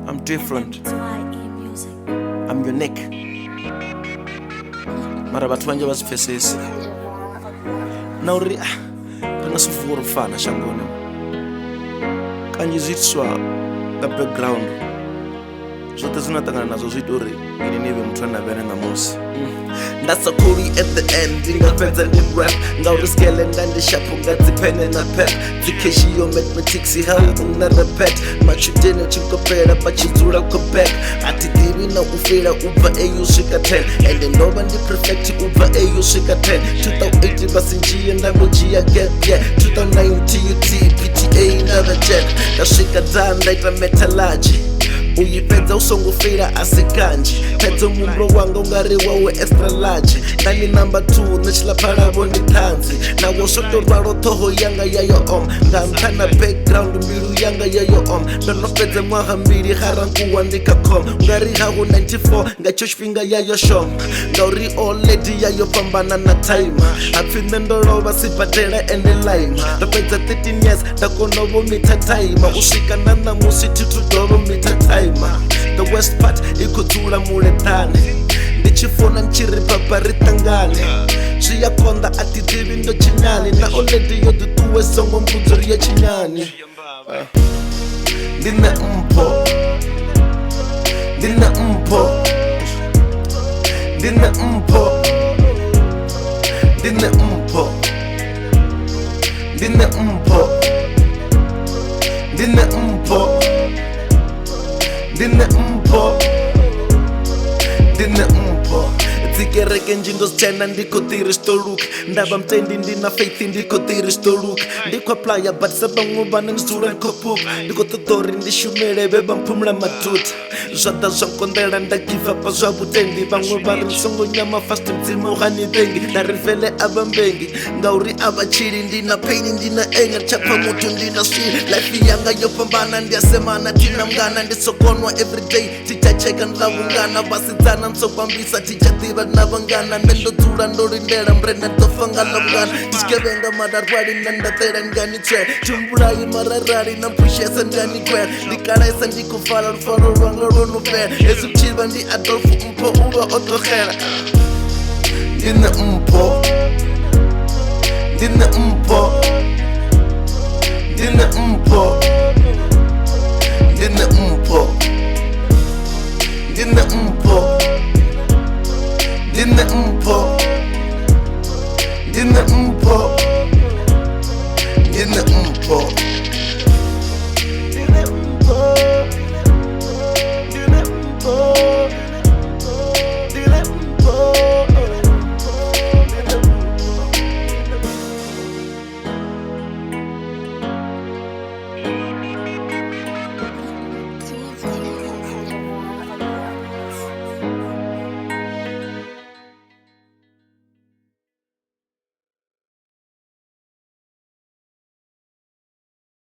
I'm different. I'm unique. Mara batho banje basipfesesi. Na uri rina sivuwa rufana shangoni. Kanji zitswa nga background. Zote zinatangana nazo zwiita uri ini nive muthu ane avha namusi. Ndasakuli at the end ndingapedza ndi rap ngauri skele ndandishapo nga dzipene na pep dzikeshiyo mathematics hau unarepet machudeni uchikopera pachidzula koback atidivi na ufira ubva au swika 10 ende ndova ndi perfect ubva au swika 10 2008 basinjiye ndangojia gap yeah 2009 TUT PTA another jet ndasvika da ndaita metallurgy uyipedza usongofira asi kanji pedza mumbro wanga ungari wawe extra large ndani number 2 nechilaphalavo ndi thanzi nawo svotorwalo thoho yanga yayo om nganthana background mbilu yanga yayo om ndonofedza mwaha mbili harankuwa ndikakhom ungari hawo 94 ngatsho tshifhinga yayo shom ngauri oledi yayo fhambana na time hapfi nṋe ndo lovha sibadela ende line ndo fhedza 13 years nda kona vo mitha time u swika na ṋamusi thithu dovo mitha time. The worst part ikudzula muleṱane ndi tshifuna ntshiri baba ri ṱangane zwi ya konḓa a ti ḓivhi ndo tshinyani na oledi yo ḓuṱuwe songo mbudzo ri ya tshinyani ndi nṋe mpho ndi nṋe mpho ndi nṋe mpho ndi nṋe mpho ndi nṋe mpho ndi nṋe mpho Dine mpho dzikereke njingo zichena ndiko ḓiri zwiṱoluka ndavha mutendi ndina faith ndiko ḓiri zwiṱoluka ndikho aplya but sa vhaṅwe vhane ndzula ndikho phuka ndikho ṱoḓa uri ndi shumele vhe vha mphumula maduta zwa ḓa zwa nkonḓela nda give up zwa vhutendi vhaṅwe vha ri songo nyama fast mudzimu hani vhengi nda ri vele a vha mbengi ngauri a vha tshili ndina pain ndina anger tshapha muthu ndina swili life yanga yo fhambana ndi asemana tina mngana ndi sokonwa everyday tichacheka ndavungana vhasidzana nsokwambisa tichaḓivha na vhangana nṋe ndo dzula ndo lindela murena ḓo fa nga ḽa mungana nditshigevhenga madarwali na ndaṱela ndingani tswela tshimbulayi mararali na mpushesa ndingani kwela ndi kalesa ndi khou fala lufalo lwanga lwo no fhela hezwi vhutshivha ndi adolf mpho uvha o ḓoxela ndi nṋe mpho ndi nṋe mpho ndi nṋe mpho